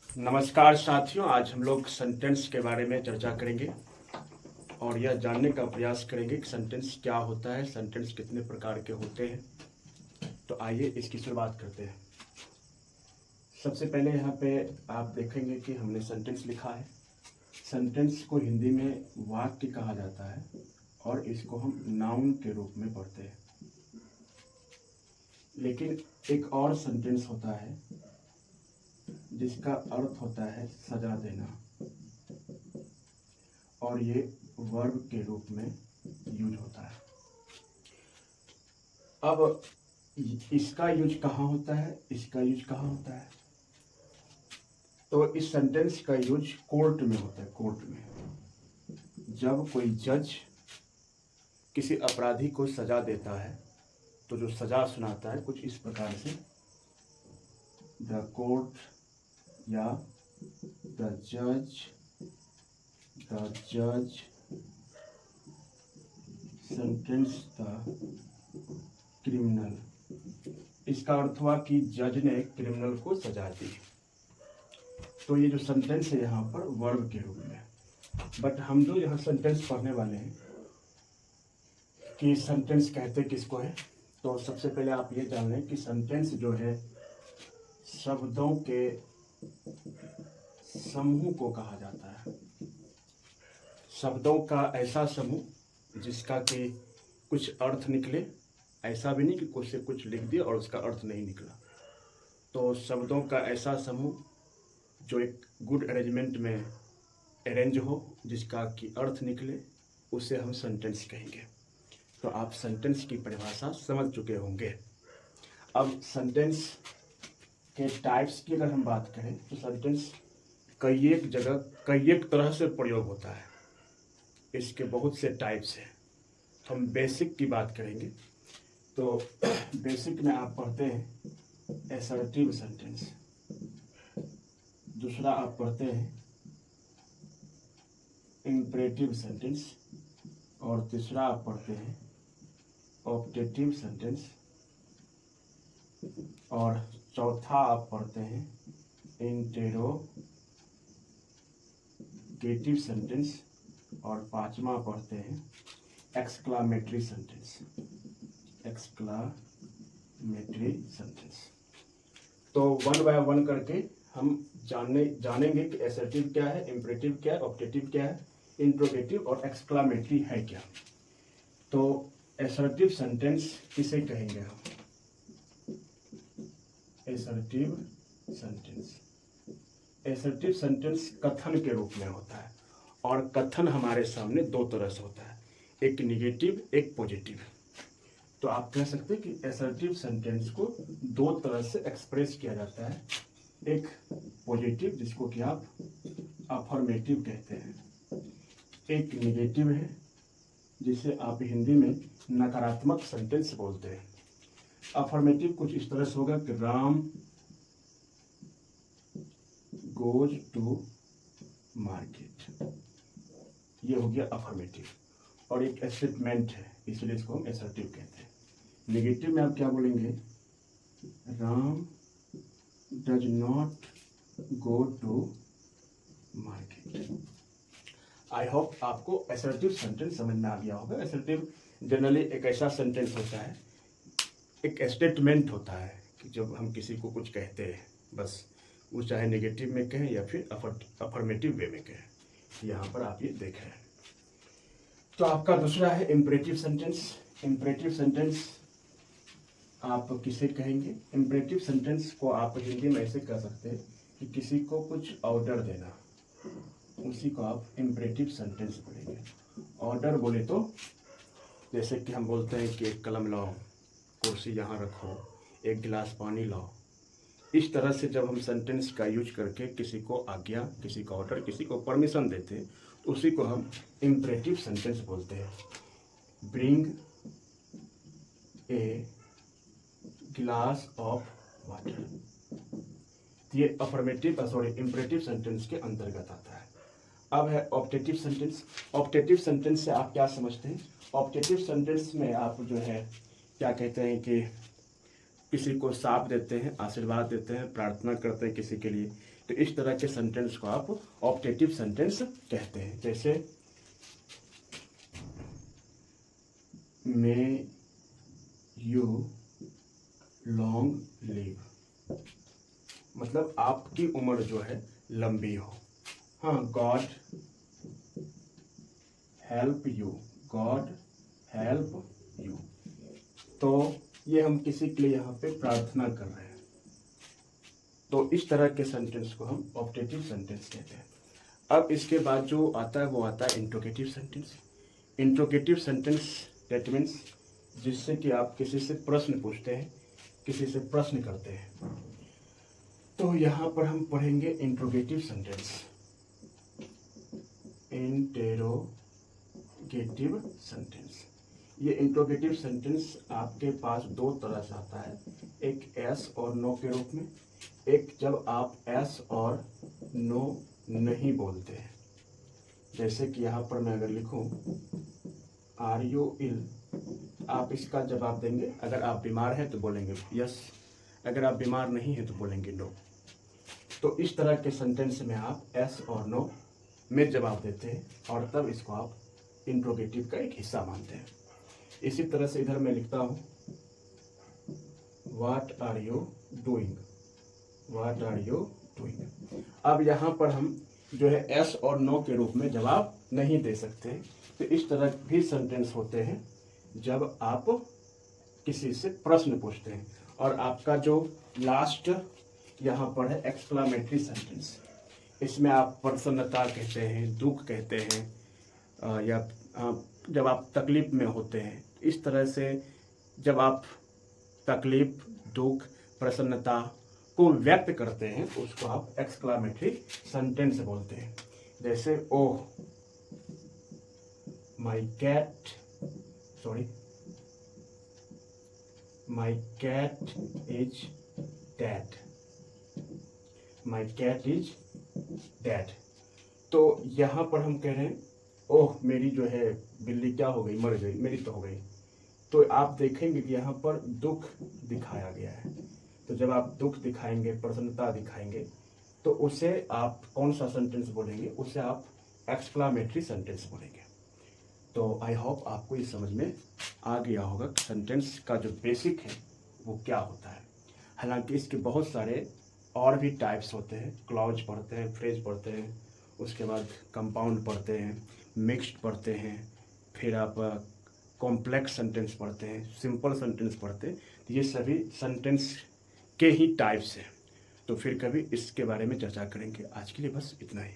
नमस्कार साथियों, आज हम लोग सेंटेंस के बारे में चर्चा करेंगे और यह जानने का प्रयास करेंगे कि सेंटेंस क्या होता है, सेंटेंस कितने प्रकार के होते हैं। तो आइए इसकी शुरुआत करते हैं। सबसे पहले यहाँ पे आप देखेंगे कि हमने सेंटेंस लिखा है। सेंटेंस को हिंदी में वाक्य कहा जाता है और इसको हम नाउन के रूप में पढ़ते हैं। लेकिन एक और सेंटेंस होता है जिसका अर्थ होता है सजा देना, और ये वर्ब के रूप में यूज होता है। अब इसका यूज कहाँ होता है, इसका यूज कहाँ होता है? तो इस सेंटेंस का यूज कोर्ट में होता है। कोर्ट में जब कोई जज किसी अपराधी को सजा देता है तो जो सजा सुनाता है कुछ इस प्रकार से, द कोर्ट या द जज सेंटेंस द क्रिमिनल। इसका अर्थ हुआ कि जज ने क्रिमिनल को सजा दी। तो ये जो सेंटेंस है यहाँ पर वर्ब के रूप में। बट हम जो यहाँ सेंटेंस पढ़ने वाले हैं कि सेंटेंस कहते किसको है, तो सबसे पहले आप ये जान लें कि सेंटेंस जो है शब्दों के समूह को कहा जाता है। शब्दों का ऐसा समूह जिसका कि कुछ अर्थ निकले, ऐसा भी नहीं कि कुछ से कुछ लिख दिया और उसका अर्थ नहीं निकला। तो शब्दों का ऐसा समूह जो एक गुड अरेंजमेंट में अरेंज हो, जिसका कि अर्थ निकले, उसे हम सेंटेंस कहेंगे। तो आप सेंटेंस की परिभाषा समझ चुके होंगे। अब सेंटेंस के टाइप्स की अगर हम बात करें तो सेंटेंस कई एक जगह कई एक तरह से प्रयोग होता है। इसके बहुत से टाइप्स हैं। हम बेसिक की बात करेंगे तो बेसिक में आप पढ़ते हैं असर्टिव सेंटेंस, दूसरा आप पढ़ते हैं इंपरेटिव सेंटेंस, और तीसरा आप पढ़ते हैं ऑब्जेक्टिव सेंटेंस, और चौथा आप पढ़ते हैं इंटेरोगेटिव सेंटेंस, और पांचवा पढ़ते हैं एक्सक्लामेटरी सेंटेंस। Exclamatory sentence. तो वन बाय वन करके हम जानेंगे कि असर्टिव क्या है, इंपरेटिव क्या है, ऑब्जेक्टिव क्या है, इंट्रोगेटिव और एक्सक्लामेटरी है क्या। तो असर्टिव सेंटेंस किसे कहेंगे हम? असर्टिव सेंटेंस, असर्टिव सेंटेंस कथन के रूप में होता है, और कथन हमारे सामने दो तरह से होता है, एक निगेटिव, एक पॉजिटिव। तो आप कह सकते हैं कि असर्टिव सेंटेंस को दो तरह से एक्सप्रेस किया जाता है। एक पॉजिटिव, जिसको कि आप अफर्मेटिव कहते हैं, एक निगेटिव है जिसे आप हिंदी में नकारात्मक सेंटेंस बोलते हैं। अफर्मेटिव कुछ इस तरह से होगा कि राम गोज टू मार्केट, ये हो गया अफर्मेटिव, और एक स्टेटमेंट है, इसलिए इसको हम असर्टिव कहते हैं। नेगेटिव में आप क्या बोलेंगे? Ram does not go to market. I hope आपको असर्टिव सेंटेंस समझ में आ गया होगा। असर्टिव जनरली एक ऐसा सेंटेंस होता है, एक स्टेटमेंट होता है कि जब हम किसी को कुछ कहते हैं, बस वो चाहे नेगेटिव में कहें या फिर अफर्मेटिव वे में कहें। यहाँ पर आप ये देख रहे हैं। तो आपका दूसरा है इंपरेटिव सेंटेंस। इंपरेटिव सेंटेंस आप किसे कहेंगे? इंपरेटिव सेंटेंस को आप हिंदी में ऐसे कह सकते हैं कि किसी को कुछ ऑर्डर देना, उसी को आप इंपरेटिव सेंटेंस बोलेंगे। ऑर्डर बोले तो जैसे कि हम बोलते हैं कि एक कलम लाओ, कुर्सी यहाँ रखो, एक गिलास पानी लाओ। इस तरह से जब हम सेंटेंस का यूज करके किसी को आज्ञा, किसी को ऑर्डर, किसी को परमिशन देते हैं, तो उसी को हम इंपरेटिव सेंटेंस बोलते हैं। ब्रिंग ए गिलास ऑफ वाटर, ये इंपरेटिव सेंटेंस के अंतर्गत आता है। अब है ऑब्जेक्टिव सेंटेंस। ऑब्जेक्टिव सेंटेंस से आप क्या समझते हैं? ऑब्जेक्टिव सेंटेंस में आप जो है क्या कहते हैं कि किसी को शाप देते हैं, आशीर्वाद देते हैं, प्रार्थना करते हैं किसी के लिए, तो इस तरह के सेंटेंस को आप ऑप्टेटिव सेंटेंस कहते हैं। जैसे मे यू लॉन्ग लिव, मतलब आपकी उम्र जो है लंबी हो। हाँ, God help you, God help you, तो ये हम किसी के लिए यहाँ पे प्रार्थना कर रहे हैं। तो इस तरह के सेंटेंस को हम ऑप्टेटिव सेंटेंस कहते हैं। अब इसके बाद जो आता है वो आता है interrogative sentence. Interrogative sentence that means जिससे कि आप किसी से प्रश्न पूछते हैं, किसी से प्रश्न करते हैं। तो यहाँ पर हम पढ़ेंगे इंट्रोगेटिव सेंटेंस। इंटेरोगेटिव सेंटेंस, ये इंट्रोगेटिव सेंटेंस आपके पास दो तरह से आता है, एक यस और नो के रूप में, एक जब आप यस और नो नहीं बोलते हैं। जैसे कि यहाँ पर मैं अगर लिखूं आर यू इल, आप इसका जवाब देंगे। अगर आप बीमार हैं तो बोलेंगे यस, अगर आप बीमार नहीं हैं तो बोलेंगे नो। तो इस तरह के सेंटेंस में आप यस और नो में जवाब देते हैं और तब इसको आप इंट्रोगेटिव का एक हिस्सा मानते हैं। इसी तरह से इधर मैं लिखता हूँ what are you doing, what are you doing. अब यहाँ पर हम जो है यस और नो के रूप में जवाब नहीं दे सकते। तो इस तरह भी सेंटेंस होते हैं जब आप किसी से प्रश्न पूछते हैं। और आपका जो लास्ट यहाँ पर है एक्सक्लामेटरी सेंटेंस, इसमें आप प्रसन्नता कहते हैं, दुख कहते हैं, या जब आप तकलीफ में होते हैं। इस तरह से जब आप तकलीफ, दुख, प्रसन्नता को व्यक्त करते हैं तो उसको आप एक्सक्लामेटरी सेंटेंस बोलते हैं। जैसे oh my cat, my cat is dead, my cat is dead. तो यहाँ पर हम कह रहे हैं ओह मेरी जो है बिल्ली क्या हो गई, मर गई, मेरी तो हो गई। तो आप देखेंगे कि यहाँ पर दुख दिखाया गया है। तो जब आप दुख दिखाएंगे, प्रसन्नता दिखाएंगे, तो उसे आप कौन सा सेंटेंस बोलेंगे, उसे आप एक्सक्लामेटरी सेंटेंस बोलेंगे। तो आई होप आपको ये समझ में आ गया होगा कि सेंटेंस का जो बेसिक है वो क्या होता है। हालांकि इसके बहुत सारे और भी टाइप्स होते हैं। क्लॉज पढ़ते हैं, फ्रेज पढ़ते हैं, उसके बाद कंपाउंड पढ़ते हैं, मिक्स्ड पढ़ते हैं, फिर आप कॉम्प्लेक्स सेंटेंस पढ़ते हैं, सिंपल सेंटेंस पढ़ते हैं। तो ये सभी सेंटेंस के ही टाइप्स हैं। तो फिर कभी इसके बारे में चर्चा करेंगे। आज के लिए बस इतना ही।